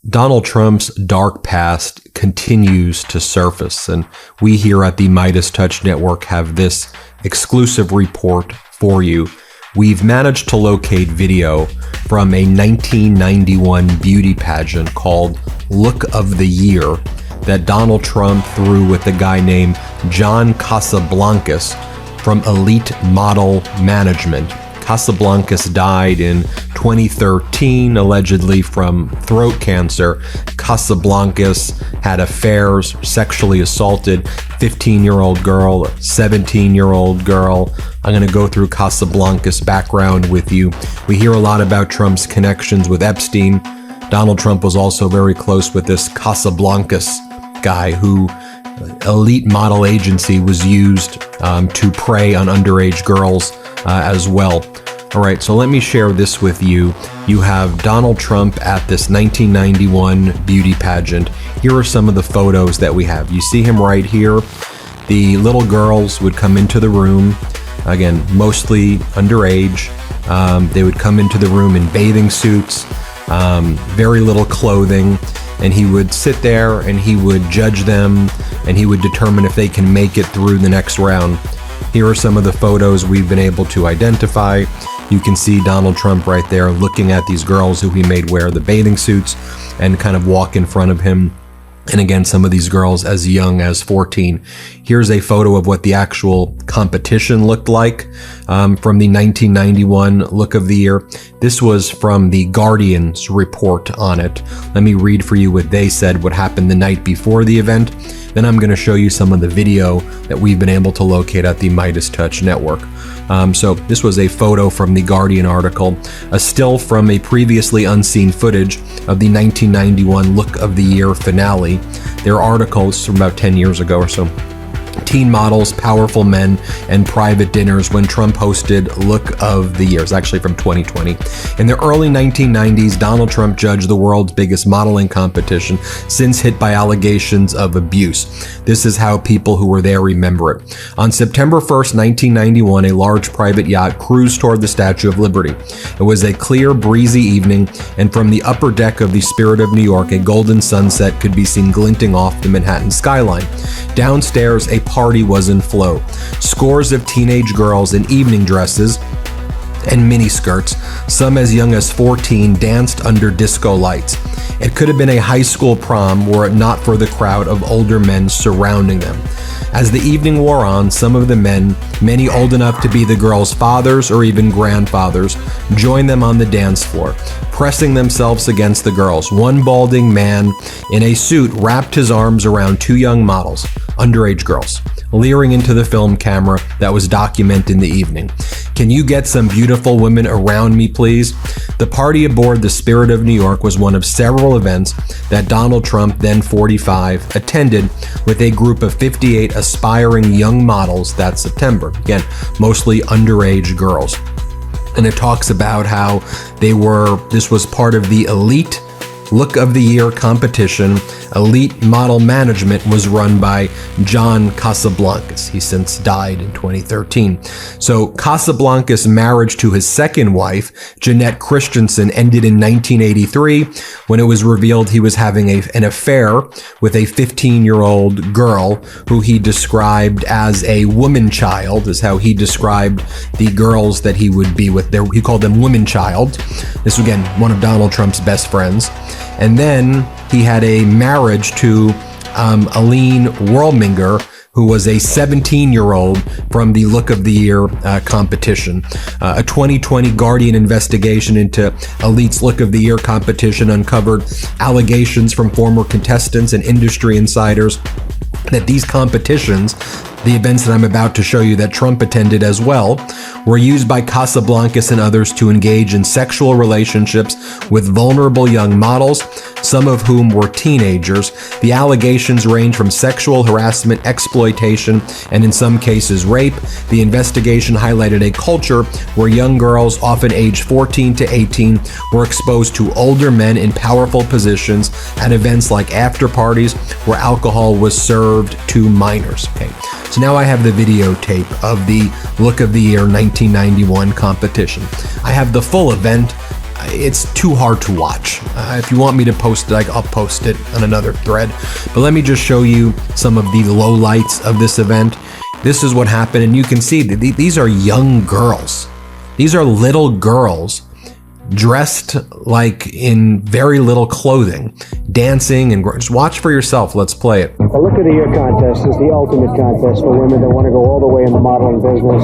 Donald Trump's dark past continues to surface, and we here at the Meidas Touch Network have this exclusive report for you. We've managed to locate video from a 1991 beauty pageant called Look of the Year that Donald Trump threw with a guy named John Casablancas from Elite Model Management. Casablancas died in 2013, allegedly from throat cancer. Casablancas had affairs, sexually assaulted 15-year-old girl, 17-year-old girl. I'm going to go through Casablancas' background with you. We hear a lot about Trump's connections with Epstein. Donald Trump was also very close with this Casablancas guy who Elite Model Agency was used to prey on underage girls as well. All right, so let me share this with you. You have Donald Trump at this 1991 beauty pageant. Here are some of the photos that we have. You see him right here. The little girls would come into the room, again, mostly underage. They would come into the room in bathing suits, very little clothing, and he would sit there and he would judge them and he would determine if they can make it through the next round. Here are some of the photos we've been able to identify. You can see Donald Trump right there looking at these girls who he made wear the bathing suits and kind of walk in front of him. And again, some of these girls as young as 14. Here's a photo of what the actual competition looked like from the 1991 Look of the Year. This was from the Guardian's report on it. Let me read for you what they said, what happened the night before the event. Then I'm going to show you some of the video that we've been able to locate at the Meidas Touch Network. So this was a photo from the Guardian article, a still from a previously unseen footage of the 1991 Look of the Year finale. Their articles from about 10 years ago or so. Teen models, powerful men, and private dinners when Trump hosted Look of the Year. It's actually from 2020. In the early 1990s, Donald Trump judged the world's biggest modeling competition, since hit by allegations of abuse. This is how people who were there remember it. On September 1st, 1991, a large private yacht cruised toward the Statue of Liberty. It was a clear, breezy evening, and from the upper deck of the Spirit of New York, a golden sunset could be seen glinting off the Manhattan skyline. Downstairs, a party was in flow. Scores of teenage girls in evening dresses and miniskirts, some as young as 14, danced under disco lights. It could have been a high school prom were it not for the crowd of older men surrounding them. As the evening wore on, some of the men, many old enough to be the girls' fathers or even grandfathers, joined them on the dance floor, pressing themselves against the girls. One balding man in a suit wrapped his arms around two young models, underage girls, leering into the film camera that was documenting the evening. "Can you get some beautiful women around me, please?" The party aboard the Spirit of New York was one of several events that Donald Trump, then 45, attended with a group of 58 aspiring young models that September. Again, mostly underage girls. And it talks about how this was part of the Elite Look of the Year competition. Elite Model Management was run by John Casablancas. He since died in 2013. So Casablancas' marriage to his second wife, Jeanette Christensen, ended in 1983 when it was revealed he was having an affair with a 15-year-old girl who he described as a woman child, is how he described the girls that he would be with. He called them woman child. This was, again, one of Donald Trump's best friends. And then he had a marriage to Aline Worlminger, who was a 17-year-old from the Look of the Year competition. A 2020 Guardian investigation into Elite's Look of the Year competition uncovered allegations from former contestants and industry insiders that these competitions, the events that I'm about to show you that Trump attended as well, were used by Casablancas and others to engage in sexual relationships with vulnerable young models, some of whom were teenagers. The allegations range from sexual harassment, exploitation, and in some cases rape. The investigation highlighted a culture where young girls, often aged 14 to 18, were exposed to older men in powerful positions at events like after parties where alcohol was served to minors. Okay. So now I have the videotape of the Look of the Year 1991 competition. I have the full event. it's too hard to watch. If you want me to post it, I'll post it on another thread. But let me just show you some of the lowlights of this event. This is what happened, and you can see that these are young girls. These are little girls dressed like in very little clothing, dancing, and just watch for yourself. Let's play it. The Look of the Year contest is the ultimate contest for women that want to go all the way in the modeling business.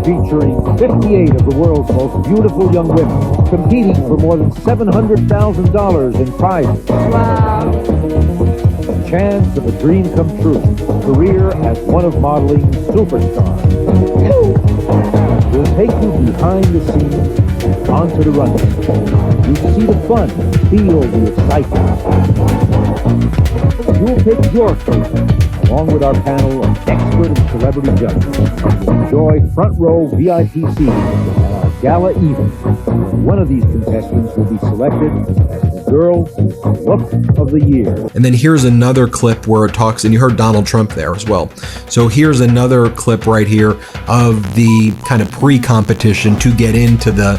Featuring 58 of the world's most beautiful young women competing for more than $700,000 in prizes. Wow. A chance of a dream come true. Career as one of modeling's superstars. We'll take you behind the scenes and onto the runway. You see the fun, feel the excitement. You'll pick your favorite, along with our panel of expert and celebrity judges. Enjoy front row VIP seats at our gala event. One of these contestants will be selected as the Girl's Look of the Year. And then here's another clip where it talks, and you heard Donald Trump there as well. So here's another clip right here of the kind of pre-competition to get into the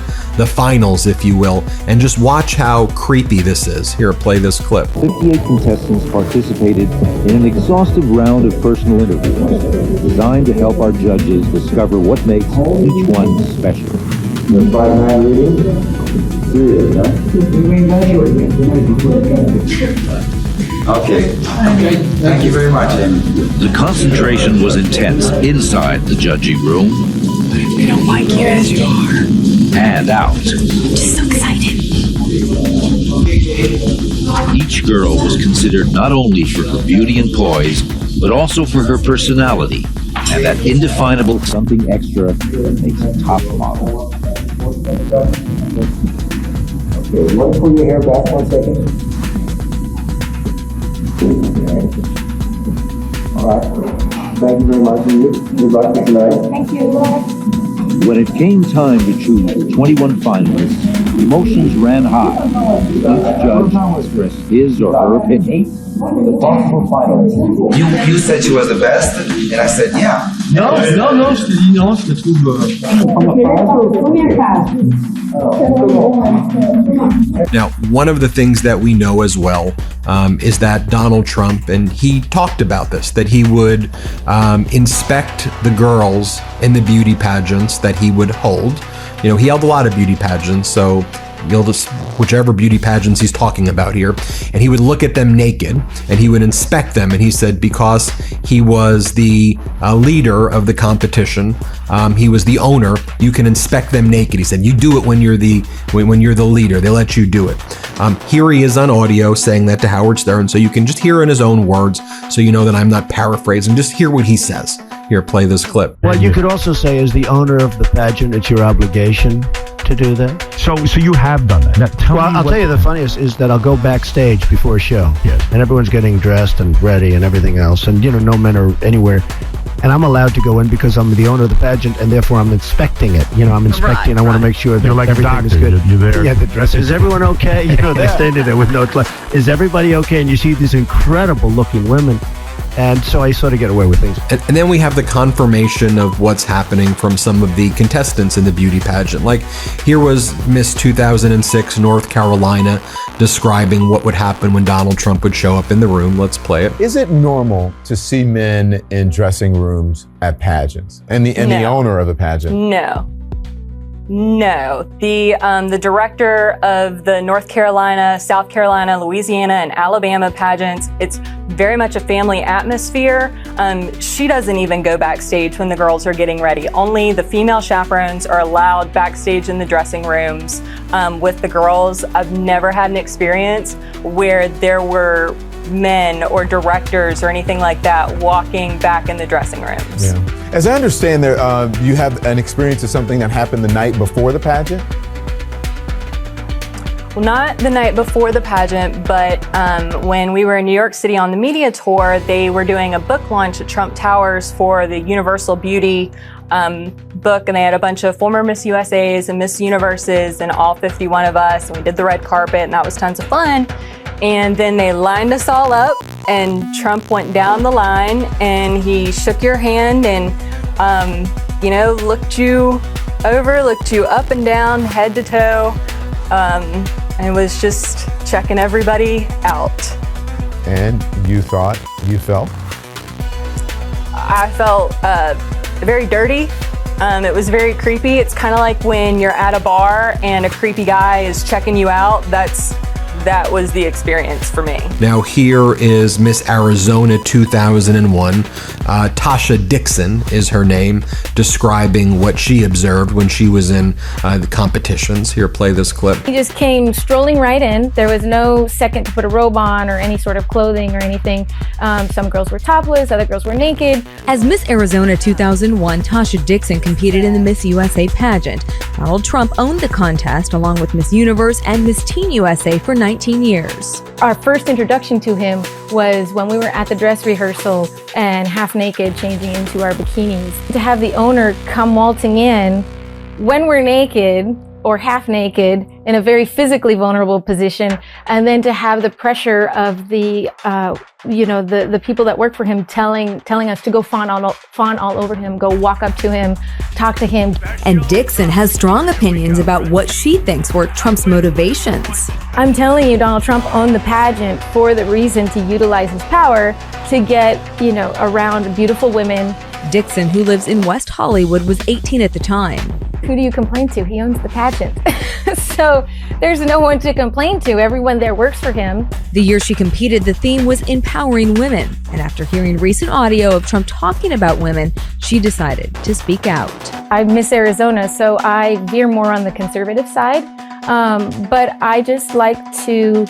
finals, if you will, and just watch how creepy this is. Here, play this clip. 58 contestants participated in an exhaustive round of personal interviews designed to help our judges discover what makes each one special. Okay, thank you very much. The concentration was intense inside the judging room. I don't like you as you are. And out. I'm just so excited. Each girl was considered not only for her beauty and poise, but also for her personality and that indefinable something extra that makes a top model. Okay, want to pull your hair back 1 second? All right. Thank you very much. Good luck tonight. Thank you. When it came time to choose the 21 finalists, emotions ran high. Each judge expressed his or her opinion. The possible finalists. You said she was the best, and I said, yeah. Non, je te dis non, je te trouve... Now, one of the things that we know as well is that Donald Trump, and he talked about this, that he would inspect the girls in the beauty pageants that he would hold. You know, he held a lot of beauty pageants, so you'll just, whichever beauty pageants he's talking about here, and he would look at them naked and he would inspect them. And he said because he was the leader of the competition, he was the owner, you can inspect them naked. He said you do it when you're the leader, they let you do it. Here he is on audio saying that to Howard Stern, so you can just hear in his own words, so you know that I'm not paraphrasing. Just hear what he says. Here, play this clip. What you could also say is the owner of the pageant, it's your obligation to do that. So you have done that. Now, I'll tell you the funniest is that I'll go backstage before a show. Yes. And everyone's getting dressed and ready and everything else. And, no men are anywhere. And I'm allowed to go in because I'm the owner of the pageant, and therefore I'm inspecting it. I'm inspecting. I want to make sure that like everything is good. You're there. Yeah, the dress. Is everyone okay? They're standing there with no clothes. Is everybody okay? And you see these incredible looking women. And so I sort of get away with things. And then we have the confirmation of what's happening from some of the contestants in the beauty pageant. Like, here was Miss 2006 North Carolina describing what would happen when Donald Trump would show up in the room. Let's play it. Is it normal to see men in dressing rooms at pageants and the owner of the pageant? No. The director of the North Carolina, South Carolina, Louisiana, and Alabama pageants, it's very much a family atmosphere. She doesn't even go backstage when the girls are getting ready. Only the female chaperones are allowed backstage in the dressing rooms with the girls. I've never had an experience where there were men or directors or anything like that walking back in the dressing rooms. Yeah. As I understand, there you have an experience of something that happened the night before the pageant? Well, not the night before the pageant, but when we were in New York City on the media tour, they were doing a book launch at Trump Towers for the Universal Beauty book, and they had a bunch of former Miss USAs and Miss Universes and all 51 of us, and we did the red carpet, and that was tons of fun. And then they lined us all up, and Trump went down the line, and he shook your hand and, looked you over, looked you up and down, head to toe. and was just checking everybody out. And you thought, you felt? I felt very dirty. It was very creepy. It's kind of like when you're at a bar and a creepy guy is checking you out. That was the experience for me. Now here is Miss Arizona 2001. Tasha Dixon is her name, describing what she observed when she was in the competitions. Here, play this clip. He just came strolling right in. There was no second to put a robe on or any sort of clothing or anything. Some girls were topless, other girls were naked. As Miss Arizona 2001, Tasha Dixon competed in the Miss USA pageant. Donald Trump owned the contest along with Miss Universe and Miss Teen USA for 19 years. Our first introduction to him was when we were at the dress rehearsal and half naked changing into our bikinis. To have the owner come waltzing in when we're naked or half naked in a very physically vulnerable position, and then to have the pressure of the people that work for him telling us to go fawn all over him, go walk up to him, talk to him. And Dixon has strong opinions about what she thinks were Trump's motivations. I'm telling you, Donald Trump owned the pageant for the reason to utilize his power to get, around beautiful women. Dixon, who lives in West Hollywood, was 18 at the time. Who do you complain to? He owns the pageant. So there's no one to complain to. Everyone there works for him. The year she competed, the theme was empowering women. And after hearing recent audio of Trump talking about women, she decided to speak out. I'm Miss Arizona, so I veer more on the conservative side. But I just like to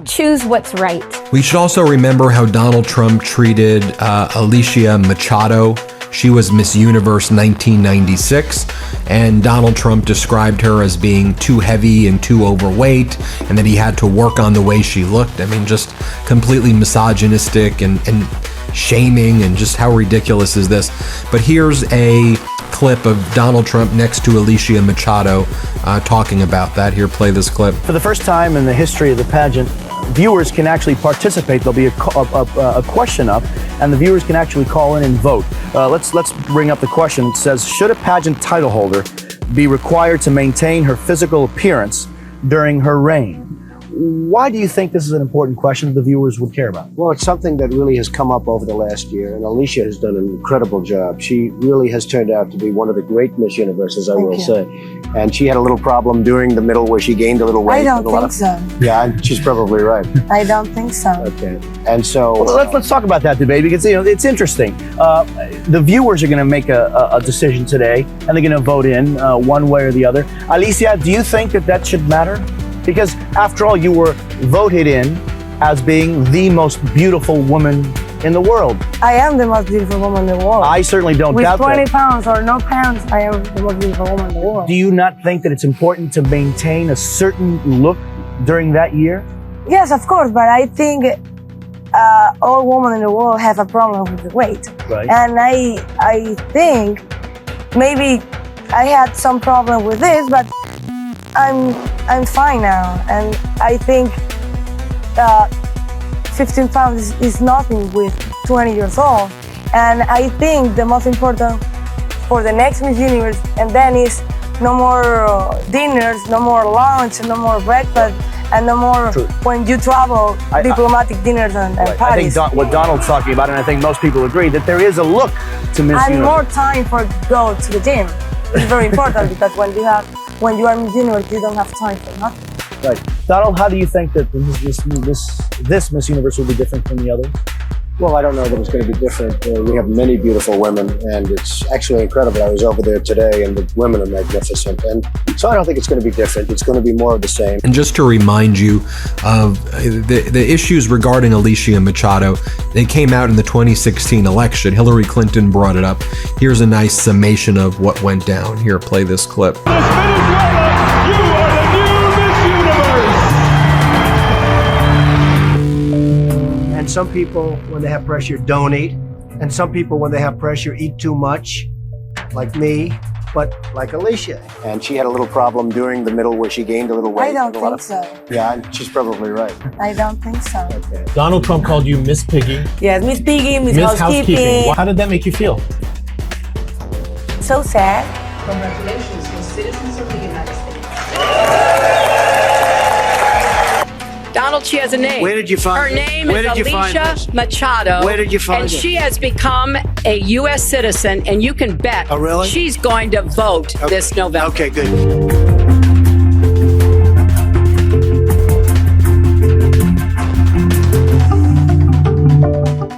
choose what's right. We should also remember how Donald Trump treated Alicia Machado. She was Miss Universe 1996, and Donald Trump described her as being too heavy and too overweight, and that he had to work on the way she looked. I mean, just completely misogynistic and shaming, and just how ridiculous is this? But here's a clip of Donald Trump next to Alicia Machado talking about that. Here, play this clip. For the first time in the history of the pageant, viewers can actually participate. There'll be a question up, and the viewers can actually call in and vote. Let's bring up the question. It says, should a pageant title holder be required to maintain her physical appearance during her reign? Why do you think this is an important question that the viewers would care about? Well, it's something that really has come up over the last year, and Alicia has done an incredible job. She really has turned out to be one of the great Miss Universes, I will say. And she had a little problem during the middle where she gained a little weight. I don't think so. Yeah, she's probably right. I don't think so. Okay. And so... Well, let's talk about that debate, because it's interesting. The viewers are going to make a decision today, and they're going to vote in one way or the other. Alicia, do you think that should matter? Because after all, you were voted in as being the most beautiful woman in the world. I am the most beautiful woman in the world. I certainly don't doubt that. With 20 pounds or no pounds, I am the most beautiful woman in the world. Do you not think that it's important to maintain a certain look during that year? Yes, of course, but I think all women in the world have a problem with the weight. Right. And I think maybe I had some problem with this, but I'm fine now, and I think 15 pounds is nothing with 20 years old. And I think the most important for the next Miss Universe, and then is no more dinners, no more lunch, no more breakfast, and no more when you travel, diplomatic dinners and parties. I think what Donald's talking about, and I think most people agree, that there is a look to Miss Universe. And more time for go to the gym. It's very important because when you are Miss Universe, you don't have time for nothing. Right. Donald, how do you think that this Miss Universe will be different from the others? Well, I don't know that it's going to be different. We have many beautiful women, and it's actually incredible. I was over there today, and the women are magnificent. And so I don't think it's going to be different. It's going to be more of the same. And just to remind you of the issues regarding Alicia Machado, they came out in the 2016 election. Hillary Clinton brought it up. Here's a nice summation of what went down. Here, play this clip. And some people, when they have pressure, don't eat. And some people, when they have pressure, eat too much, like me, but like Alicia. And she had a little problem during the middle where she gained a little weight. I don't think so. Yeah, and she's probably right. I don't think so. Okay. Donald Trump called you Miss Piggy. Yes, Miss Piggy, Miss Housekeeping. How did that make you feel? So sad. Congratulations, you're citizens of the United States. world, she has a name. Where did you find her this? name Where is did you find Alicia this? Machado. Where did you find And it? she has become a U.S. citizen, and you can bet she's going to vote this November. Okay, good.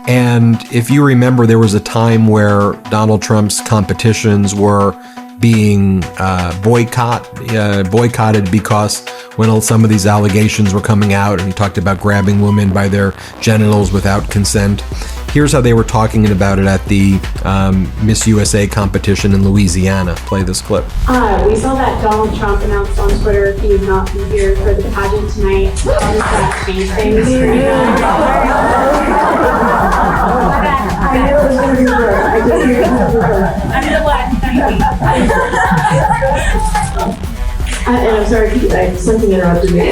And if you remember, there was a time where Donald Trump's competitions were being boycotted because when some of these allegations were coming out, and he talked about grabbing women by their genitals without consent. Here's how they were talking about it at the Miss USA competition in Louisiana. Play this clip. We saw that Donald Trump announced on Twitter he would not be here for the pageant tonight. How does that change things for you? I knew it was going to be her. I just knew it was going to be her. I'm the black. And I'm sorry, something interrupted me.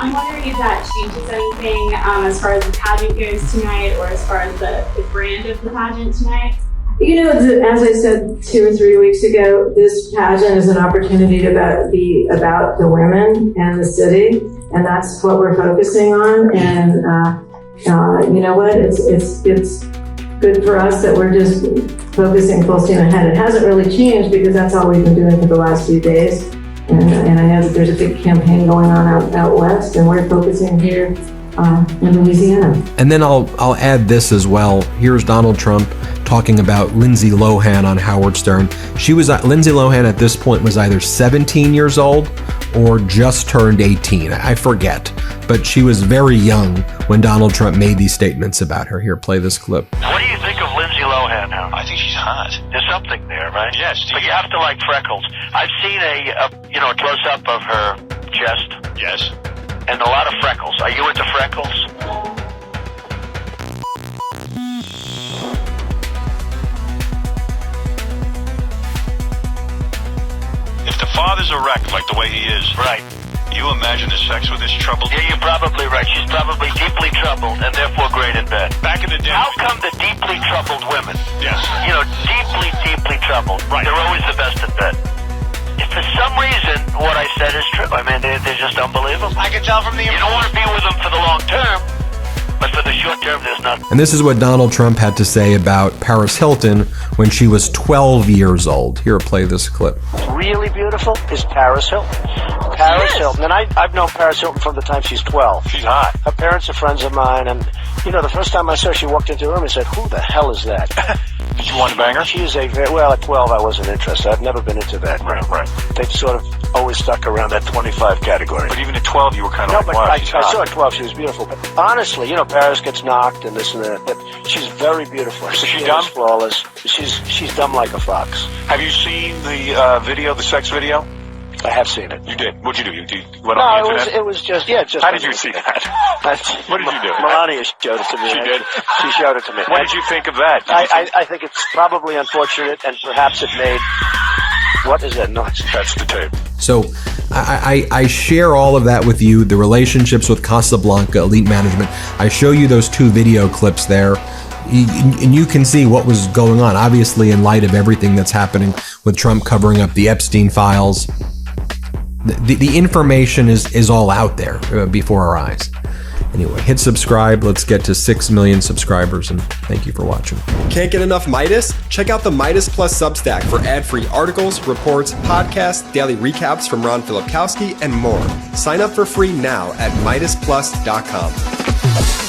I'm wondering if that changes anything as far as the pageant goes tonight, or as far as the brand of the pageant tonight. You know, as I said 2 or 3 weeks ago, this pageant is an opportunity to be about the women and the city, and that's what we're focusing on. And you know what? It's good for us that we're just focusing full steam ahead. It hasn't really changed because that's all we've been doing for the last few days. And I know that there's a big campaign going on out west, and we're focusing here in Louisiana. And then I'll add this as well. Here's Donald Trump talking about Lindsay Lohan on Howard Stern. Lindsay Lohan at this point was either 17 years old or just turned 18. I forget. But she was very young when Donald Trump made these statements about her. Here, play this clip. What do you think of Lindsay Lohan now? I think she's hot. There's something there, right? Yes. But you have to like freckles. I've seen a close-up of her chest. Yes. And a lot of freckles. Are you into freckles? If the father's a wreck like the way he is, right? You imagine the sex with this troubled? Yeah, you're probably right. She's probably deeply troubled and therefore great in bed. Back in the day. How come the deeply troubled women? Yes. Deeply troubled. Right. They're always the best in bed. If for some reason what I said is true, I mean, they're just unbelievable. I can tell from the... You don't want to be with them for the long term, but for the short term, there's nothing. And this is what Donald Trump had to say about Paris Hilton when she was 12 years old. Here, play this clip. Really beautiful is Paris Hilton. Paris Hilton. And I've known Paris Hilton from the time she's 12. She's hot. Her parents are friends of mine, and the first time I saw her, she walked into the room and said, "Who the hell is that?" Did you want to bang her? She is at 12 I wasn't interested. I've never been into that. Right. They've sort of always stuck around that 25 category. But even at 12, you were kind of No, like, but wow, I she's hot. saw her at 12, she was beautiful. But honestly, Paris gets knocked and this and that, but she's very beautiful. Is she dumb? Flawless. She's dumb like a fox. Have you seen the video, the sex video? I have seen it. You did? What'd you do? You went on the internet? it was just. How did you see that? What did you do? Melania showed it to me. She did? She showed it to me. What did you think of that? I think it's probably unfortunate, and perhaps it made... What is that noise? That's the tape. So I share all of that with you, the relationships with Casablanca, Elite Management. I show you those 2 video clips there. And you can see what was going on, obviously, in light of everything that's happening with Trump covering up the Epstein files. The information is all out there before our eyes. Anyway, hit subscribe. Let's get to 6 million subscribers, and thank you for watching. Can't get enough Meidas? Check out the Meidas Plus Substack for ad-free articles, reports, podcasts, daily recaps from Ron Filipkowski, and more. Sign up for free now at MeidasPlus.com.